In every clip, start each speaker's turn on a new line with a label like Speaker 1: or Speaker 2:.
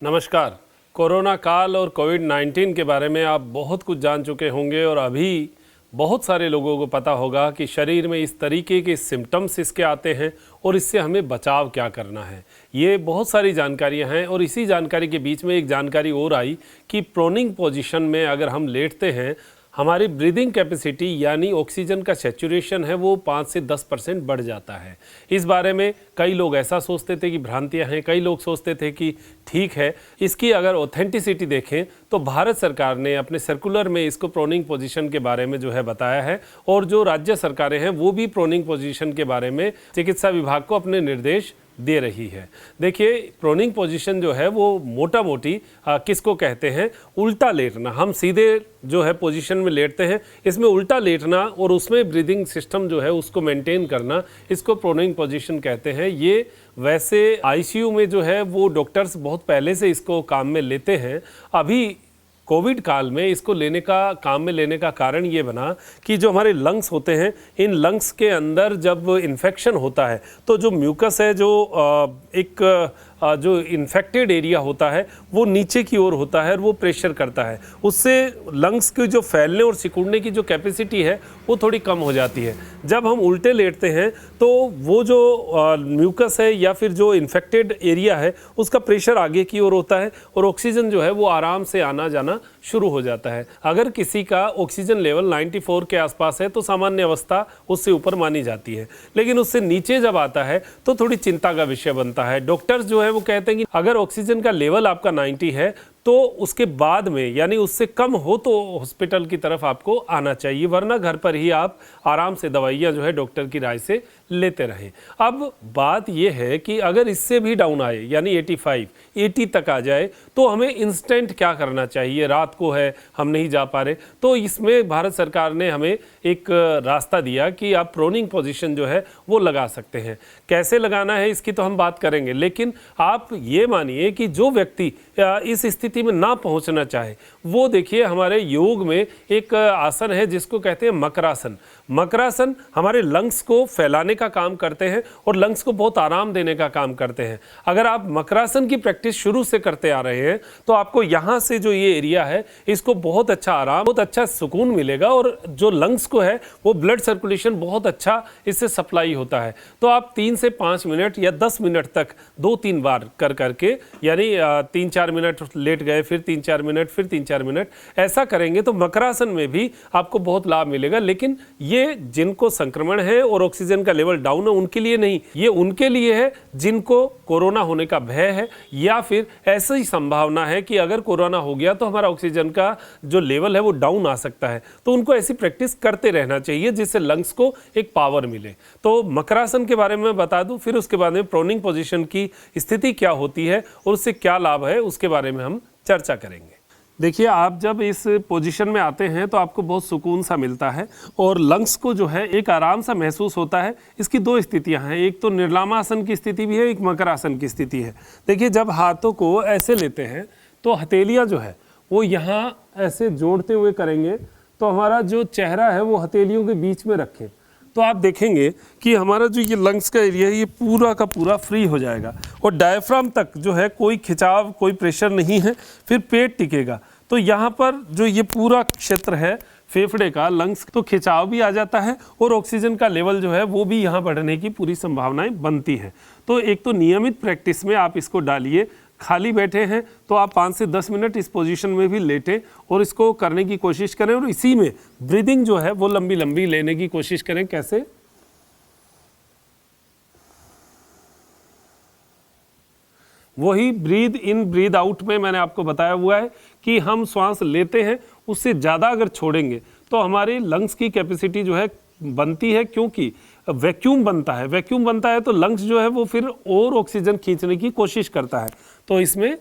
Speaker 1: नमस्कार। कोरोना काल और कोविड-19 के बारे में आप बहुत कुछ जान चुके होंगे और अभी बहुत सारे लोगों को पता होगा कि शरीर में इस तरीके के सिम्टम्स इसके आते हैं और इससे हमें बचाव क्या करना है। ये बहुत सारी जानकारियां हैं और इसी जानकारी के बीच में एक जानकारी और आई कि प्रोनिंग पोजीशन में अगर हम लेटते हैं, हमारी ब्रीदिंग कैपेसिटी यानी ऑक्सीजन का सैचुरेशन है वो 5 से 10% बढ़ जाता है। इस बारे में कई लोग ऐसा सोचते थे कि भ्रांतियां हैं, कई लोग सोचते थे कि ठीक है। इसकी अगर ऑथेंटिसिटी देखें तो भारत सरकार ने अपने सर्कुलर में इसको प्रोनिंग पोजीशन के बारे में जो है बताया है और जो राज्य सरकारें हैं वो भी प्रोनिंग पोजीशन के बारे में चिकित्सा विभाग को अपने निर्देश दे रही है। देखिए, प्रोनिंग पोजीशन जो है वो मोटा मोटी किसको कहते हैं, उल्टा लेटना। हम सीधे जो है पोजीशन में लेटते हैं, इसमें उल्टा लेटना और उसमें ब्रीदिंग सिस्टम जो है उसको मेंटेन करना, इसको प्रोनिंग पोजीशन कहते हैं। ये वैसे आईसीयू में जो है वो डॉक्टर्स बहुत पहले से इसको काम में लेते हैं। अभी कोविड काल में इसको काम में लेने का कारण ये बना कि जो हमारे लंग्स होते हैं, इन लंग्स के अंदर जब इन्फेक्शन होता है तो जो म्यूकस है, जो इन्फेक्टेड एरिया होता है वो नीचे की ओर होता है और वो प्रेशर करता है। उससे लंग्स की जो फैलने और सिकुड़ने की जो कैपेसिटी है वो थोड़ी कम हो जाती है। जब हम उल्टे लेटते हैं तो वो जो म्यूकस है या फिर जो इन्फेक्टेड एरिया है उसका प्रेशर आगे की ओर होता है और ऑक्सीजन जो है वो आराम से आना जाना शुरू हो जाता है। अगर किसी का ऑक्सीजन लेवल 94 के आसपास है तो सामान्य अवस्था उससे ऊपर मानी जाती है, लेकिन उससे नीचे जब आता है तो थोड़ी चिंता का विषय बनता है। डॉक्टर्स जो है वो कहते हैं कि अगर ऑक्सीजन का लेवल आपका 90 है तो उसके बाद में यानी उससे कम हो तो हॉस्पिटल की तरफ आपको आना चाहिए, वरना घर पर ही आप आराम से दवाइयाँ जो है डॉक्टर की राय से लेते रहें। अब बात यह है कि अगर इससे भी डाउन आए यानी 85, 80 तक आ जाए तो हमें इंस्टेंट क्या करना चाहिए। रात को है, हम नहीं जा पा रहे, तो इसमें भारत सरकार ने हमें एक रास्ता दिया कि आप प्रोनिंग पोजीशन जो है वो लगा सकते हैं। कैसे लगाना है इसकी तो हम बात करेंगे, लेकिन आप ये मानिए कि जो व्यक्ति इस स्थिति में ना पहुंचना चाहे वो देखिए, हमारे योग में एक आसन है जिसको कहते हैं मकरासन। मकरासन हमारे लंग्स को फैलाने का काम करते हैं और लंग्स को बहुत आराम देने का काम करते हैं। अगर आप मकरासन की प्रैक्टिस शुरू से करते आ रहे हैं तो आपको यहाँ से जो ये एरिया है इसको बहुत अच्छा आराम, बहुत अच्छा सुकून मिलेगा और जो लंग्स को है वो ब्लड सर्कुलेशन बहुत अच्छा इससे सप्लाई होता है। तो आप 3 से 5 मिनट या 10 मिनट तक 2-3 बार करके यानी 3-4 मिनट लेट गए, फिर 3-4 मिनट, फिर 3-4 मिनट, ऐसा करेंगे तो मकरासन में भी आपको बहुत लाभ मिलेगा। लेकिन ये जिनको संक्रमण है और ऑक्सीजन का लेवल डाउन है उनके लिए नहीं, ये उनके लिए है जिनको कोरोना होने का भय है या फिर ऐसी संभावना है कि अगर कोरोना हो गया तो हमारा ऑक्सीजन का जो लेवल है वो डाउन आ सकता है। तो उनको ऐसी प्रैक्टिस करते रहना चाहिए जिससे लंग्स को एक पावर मिले। तो मकरासन के बारे में बता दूं, फिर उसके बाद में प्रोनिंग पोजीशन की स्थिति क्या होती है और उससे क्या लाभ है उसके बारे में हम चर्चा करेंगे। देखिए, आप जब इस पोजीशन में आते हैं तो आपको बहुत सुकून सा मिलता है और लंग्स को जो है एक आराम सा महसूस होता है। इसकी 2 स्थितियां हैं, एक तो निर्लामासन की स्थिति भी है, एक मकरासन की स्थिति है। देखिए, जब हाथों को ऐसे लेते हैं तो हथेलियां जो है वो यहाँ ऐसे जोड़ते हुए करेंगे तो हमारा जो चेहरा है वो हथेलियों के बीच में रखें तो आप देखेंगे कि हमारा जो ये लंग्स का एरिया है ये पूरा का पूरा फ्री हो जाएगा और डायफ्राम तक जो है कोई खिंचाव, कोई प्रेशर नहीं है। फिर पेट टिकेगा तो यहाँ पर जो ये पूरा क्षेत्र है फेफड़े का, लंग्स, तो खिंचाव भी आ जाता है और ऑक्सीजन का लेवल जो है वो भी यहाँ बढ़ने की पूरी संभावनाएं बनती हैं। तो एक तो नियमित प्रैक्टिस में आप इसको डालिए। खाली बैठे हैं तो आप 5 से 10 मिनट इस पोजीशन में भी लेटें और इसको करने की कोशिश करें और इसी में ब्रीदिंग जो है वो लंबी लंबी लेने की कोशिश करें। कैसे? वही ब्रीद इन ब्रीद आउट में मैंने आपको बताया हुआ है कि हम श्वास लेते हैं उससे ज़्यादा अगर छोड़ेंगे तो हमारे लंग्स की कैपेसिटी जो है बनती है, क्योंकि वैक्यूम बनता है। वैक्यूम बनता है तो लंग्स जो है वो फिर और ऑक्सीजन खींचने की कोशिश करता है। तो इसमें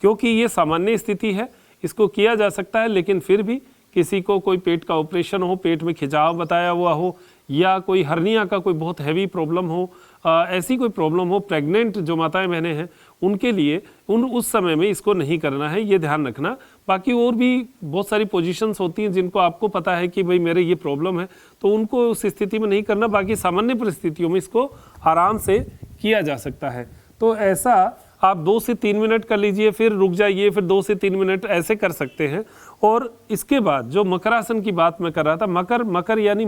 Speaker 1: क्योंकि ये सामान्य स्थिति है इसको किया जा सकता है, लेकिन फिर भी किसी को कोई पेट का ऑपरेशन हो, पेट में खिंचाव बताया हुआ हो या कोई हर्निया का कोई बहुत हैवी प्रॉब्लम हो, ऐसी कोई प्रॉब्लम हो, प्रेग्नेंट जो माताएं बहनें हैं उनके लिए उस समय में इसको नहीं करना है, ये ध्यान रखना। बाकी और भी बहुत सारी पोजीशंस होती हैं जिनको आपको पता है कि भाई मेरे ये प्रॉब्लम है, तो उनको उस स्थिति में नहीं करना, बाकी सामान्य परिस्थितियों में इसको आराम से किया जा सकता है। तो ऐसा आप 2 से 3 मिनट कर लीजिए, फिर रुक जाइए, फिर 2 से 3 मिनट ऐसे कर सकते हैं। और इसके बाद जो मकरासन की बात मैं कर रहा था, मकर यानी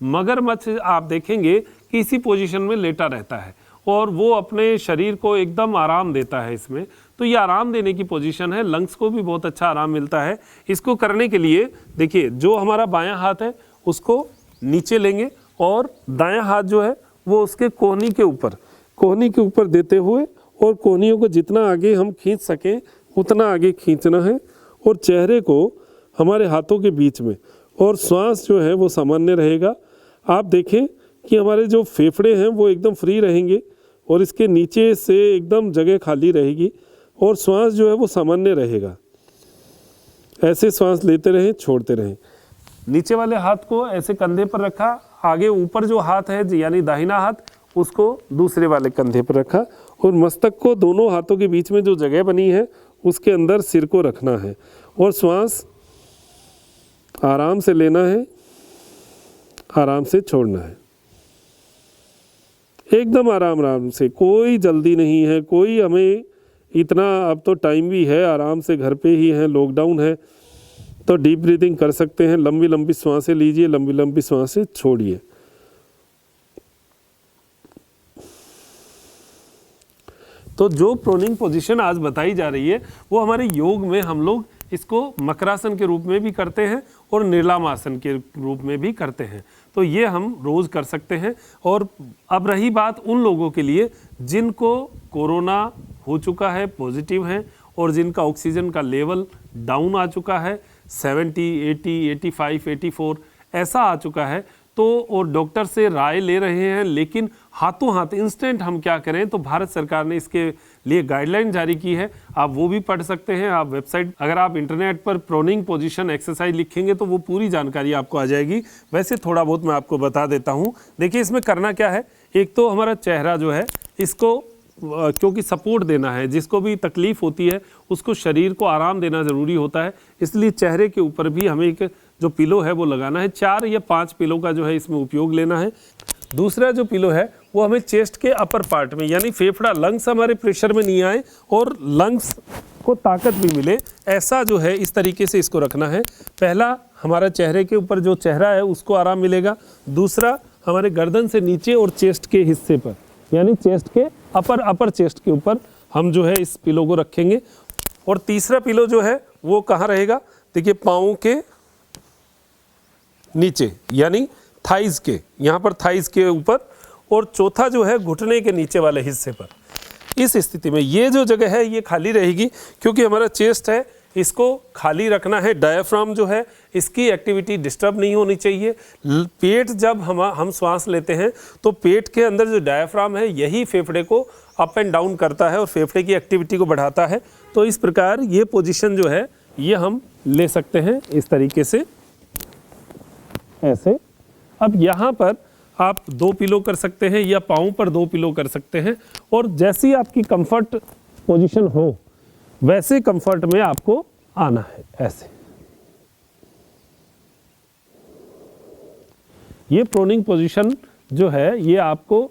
Speaker 1: मगरमच्छ आप देखेंगे कि इसी पोजीशन में लेटा रहता है और वो अपने शरीर को एकदम आराम देता है इसमें। तो ये आराम देने की पोजीशन है, लंग्स को भी बहुत अच्छा आराम मिलता है। इसको करने के लिए देखिए, जो हमारा बायां हाथ है उसको नीचे लेंगे और दायां हाथ जो है वो उसके कोहनी के ऊपर देते हुए, और कोहनियों को जितना आगे हम खींच सकें उतना आगे खींचना है, और चेहरे को हमारे हाथों के बीच में, और श्वास जो है वो सामान्य रहेगा। आप देखें कि हमारे जो फेफड़े हैं वो एकदम फ्री रहेंगे और इसके नीचे से एकदम जगह खाली रहेगी, और श्वास जो है वो सामान्य रहेगा। ऐसे श्वास लेते रहें, छोड़ते रहें। नीचे वाले हाथ को ऐसे कंधे पर रखा, आगे ऊपर जो हाथ है यानी दाहिना हाथ उसको दूसरे वाले कंधे पर रखा, और मस्तक को दोनों हाथों के बीच में जो जगह बनी है उसके अंदर सिर को रखना है, और श्वास आराम से लेना है, आराम से छोड़ना है, एकदम आराम से। कोई जल्दी नहीं है, कोई हमें इतना, अब तो टाइम भी है, आराम से घर पे ही है, लॉकडाउन है, तो डीप ब्रीदिंग कर सकते हैं। लंबी लंबी सांसें लीजिए, लंबी लंबी सांसें छोड़िए। तो जो प्रोनिंग पोजीशन आज बताई जा रही है वो हमारे योग में हम लोग इसको मकरासन के रूप में भी करते हैं और निर्लाम आसन के रूप में भी करते हैं। तो ये हम रोज़ कर सकते हैं। और अब रही बात उन लोगों के लिए जिनको कोरोना हो चुका है, पॉजिटिव हैं, और जिनका ऑक्सीजन का लेवल डाउन आ चुका है, 70, 80, 85, 84 ऐसा आ चुका है, तो और डॉक्टर से राय ले रहे हैं, लेकिन हाथों हाथ इंस्टेंट हम क्या करें, तो भारत सरकार ने इसके लिए गाइडलाइन जारी की है। आप वो भी पढ़ सकते हैं। आप वेबसाइट, अगर आप इंटरनेट पर प्रोनिंग पोजीशन एक्सरसाइज लिखेंगे तो वो पूरी जानकारी आपको आ जाएगी। वैसे थोड़ा बहुत मैं आपको बता देता हूँ। देखिए इसमें करना क्या है, एक तो हमारा चेहरा जो है इसको क्योंकि सपोर्ट देना है, जिसको भी तकलीफ होती है उसको शरीर को आराम देना ज़रूरी होता है, इसलिए चेहरे के ऊपर भी हमें एक जो पिलो है वो लगाना है। 4 या 5 पिलो का जो है इसमें उपयोग लेना है। दूसरा जो पिलो है वो हमें चेस्ट के अपर पार्ट में, यानी फेफड़ा, लंग्स हमारे प्रेशर में नहीं आए और लंग्स को ताकत भी मिले, ऐसा जो है इस तरीके से इसको रखना है। पहला हमारा चेहरे के ऊपर जो चेहरा है उसको आराम मिलेगा। दूसरा हमारे गर्दन से नीचे और चेस्ट के हिस्से पर, यानी चेस्ट के अपर चेस्ट के ऊपर हम जो है इस पिलो को रखेंगे। और तीसरा पिलो जो है वो कहाँ रहेगा, देखिए पाँव के नीचे, यानी थाइज के, यहाँ पर थाइज के ऊपर, और चौथा जो है घुटने के नीचे वाले हिस्से पर। इस स्थिति में ये जो जगह है ये खाली रहेगी, क्योंकि हमारा चेस्ट है इसको खाली रखना है। डायफ्राम जो है इसकी एक्टिविटी डिस्टर्ब नहीं होनी चाहिए। पेट, जब हम श्वास लेते हैं तो पेट के अंदर जो डायफ्राम है यही फेफड़े को अप एंड डाउन करता है और फेफड़े की एक्टिविटी को बढ़ाता है। तो इस प्रकार ये पोजीशन जो है ये हम ले सकते हैं इस तरीके से, ऐसे। अब यहाँ पर आप 2 पिलो कर सकते हैं या पाँव पर 2 पिलो कर सकते हैं, और जैसी आपकी कंफर्ट पोजीशन हो वैसे कंफर्ट में आपको आना है, ऐसे। ये प्रोनिंग पोजीशन जो है ये आपको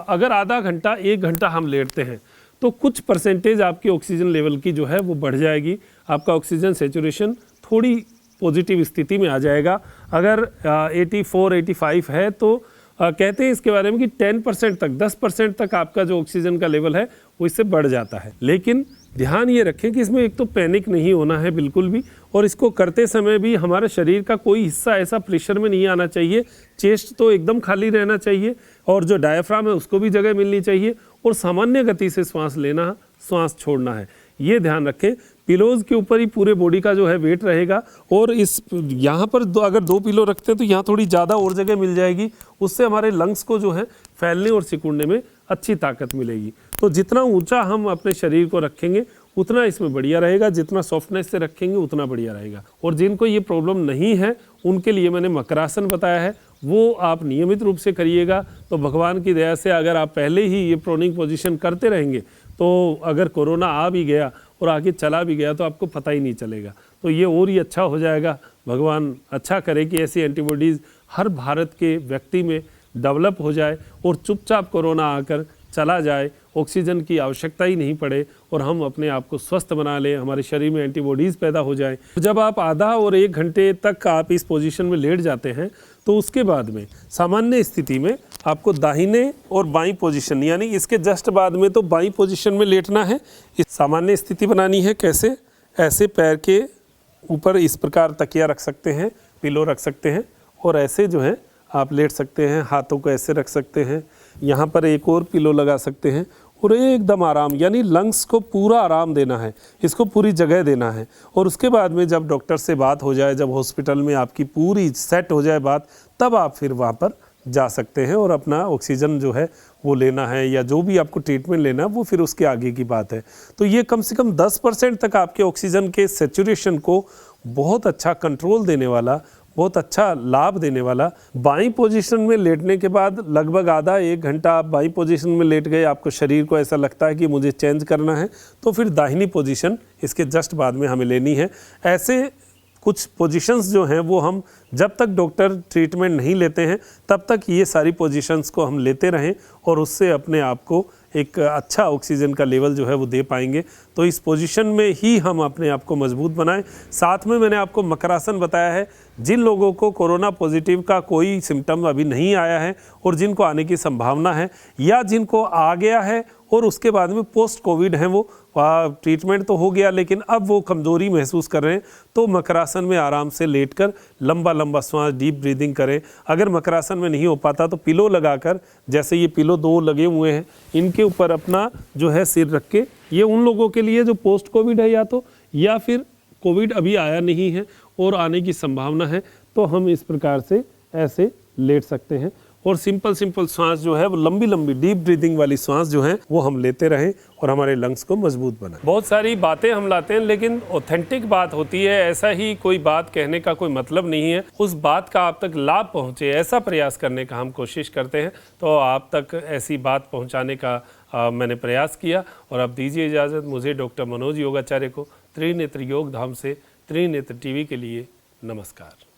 Speaker 1: अगर आधा घंटा 1 घंटा हम लेटते हैं तो कुछ परसेंटेज आपकी ऑक्सीजन लेवल की जो है वो बढ़ जाएगी। आपका ऑक्सीजन सेचुरेशन थोड़ी पॉजिटिव स्थिति में आ जाएगा। अगर 84, 85 है तो कहते हैं इसके बारे में कि 10% तक, 10% तक आपका जो ऑक्सीजन का लेवल है वो इससे बढ़ जाता है। लेकिन ध्यान ये रखें कि इसमें एक तो पैनिक नहीं होना है बिल्कुल भी, और इसको करते समय भी हमारे शरीर का कोई हिस्सा ऐसा प्रेशर में नहीं आना चाहिए। चेस्ट तो एकदम खाली रहना चाहिए और जो डायफ्राम है उसको भी जगह मिलनी चाहिए, और सामान्य गति से श्वास लेना, श्वास छोड़ना है, ये ध्यान रखें। पिलोज के ऊपर ही पूरे बॉडी का जो है वेट रहेगा, और इस यहाँ पर अगर 2 पिलो रखते हैं तो यहाँ थोड़ी ज़्यादा और जगह मिल जाएगी, उससे हमारे लंग्स को जो है फैलने और सिकुड़ने में अच्छी ताकत मिलेगी। तो जितना ऊंचा हम अपने शरीर को रखेंगे उतना इसमें बढ़िया रहेगा, जितना सॉफ्टनेस से रखेंगे उतना बढ़िया रहेगा। और जिनको ये प्रॉब्लम नहीं है उनके लिए मैंने मकरासन बताया है, वो आप नियमित रूप से करिएगा। तो भगवान की दया से अगर आप पहले ही ये प्रोनिंग पोजीशन करते रहेंगे तो अगर कोरोना आ भी गया और आगे चला भी गया तो आपको पता ही नहीं चलेगा। तो ये और ही अच्छा हो जाएगा। भगवान अच्छा करे कि ऐसी एंटीबॉडीज़ हर भारत के व्यक्ति में डेवलप हो जाए और चुपचाप कोरोना आकर चला जाए, ऑक्सीजन की आवश्यकता ही नहीं पड़े और हम अपने आप को स्वस्थ बना लें, हमारे शरीर में एंटीबॉडीज़ पैदा हो जाए। जब आप आधा और 1 घंटे तक आप इस पोजीशन में लेट जाते हैं तो उसके बाद में सामान्य स्थिति में आपको दाहिने और बाईं पोजीशन, यानी इसके जस्ट बाद में तो बाईं पोजीशन में लेटना है। इस सामान्य स्थिति बनानी है। कैसे? ऐसे पैर के ऊपर इस प्रकार तकिया रख सकते हैं, पिलो रख सकते हैं और ऐसे जो है आप लेट सकते हैं। हाथों को ऐसे रख सकते हैं, यहाँ पर एक और पिलो लगा सकते हैं और एकदम आराम, यानी लंग्स को पूरा आराम देना है, इसको पूरी जगह देना है। और उसके बाद में जब डॉक्टर से बात हो जाए, जब हॉस्पिटल में आपकी पूरी सेट हो जाए बात, तब आप फिर वहाँ पर जा सकते हैं और अपना ऑक्सीजन जो है वो लेना है या जो भी आपको ट्रीटमेंट लेना है वो फिर उसके आगे की बात है। तो ये कम से कम 10% तक आपके ऑक्सीजन के सैचुरेशन को बहुत अच्छा कंट्रोल देने वाला, बहुत अच्छा लाभ देने वाला। बाईं पोजीशन में लेटने के बाद लगभग आधा 1 घंटा आप बाईं पोजीशन में लेट गए, आपको शरीर को ऐसा लगता है कि मुझे चेंज करना है, तो फिर दाहिनी पोजीशन इसके जस्ट बाद में हमें लेनी है। ऐसे कुछ पोजीशंस जो हैं वो हम जब तक डॉक्टर ट्रीटमेंट नहीं लेते हैं तब तक ये सारी पोजीशंस को हम लेते रहें और उससे अपने आप को एक अच्छा ऑक्सीजन का लेवल जो है वो दे पाएंगे। तो इस पोजीशन में ही हम अपने आप को मजबूत बनाएं। साथ में मैंने आपको मकरासन बताया है। जिन लोगों को कोरोना पॉजिटिव का कोई सिम्टम अभी नहीं आया है और जिनको आने की संभावना है या जिनको आ गया है और उसके बाद में पोस्ट कोविड है, वो ट्रीटमेंट तो हो गया लेकिन अब वो कमज़ोरी महसूस कर रहे हैं, तो मकरासन में आराम से लेटकर लंबा लंबा सांस, डीप ब्रीदिंग करें। अगर मकरासन में नहीं हो पाता तो पिलो लगाकर, जैसे ये पिलो 2 लगे हुए हैं, इनके ऊपर अपना जो है सिर रख के, ये उन लोगों के लिए जो पोस्ट कोविड है या फिर कोविड अभी आया नहीं है और आने की संभावना है, तो हम इस प्रकार से ऐसे लेट सकते हैं और सिंपल सांस जो है वो लंबी लंबी डीप ब्रीदिंग वाली सांस जो है वो हम लेते रहें और हमारे लंग्स को मजबूत बनाएं। बहुत सारी बातें हम लाते हैं लेकिन ऑथेंटिक बात होती है। ऐसा ही कोई बात कहने का कोई मतलब नहीं है, उस बात का आप तक लाभ पहुंचे ऐसा प्रयास करने का हम कोशिश करते हैं। तो आप तक ऐसी बात पहुंचाने का मैंने प्रयास किया और अब दीजिए इजाज़त मुझे डॉक्टर मनोज योगाचार्य को त्रिनेत्र योग धाम से त्रिनेत्र टीवी के लिए। नमस्कार।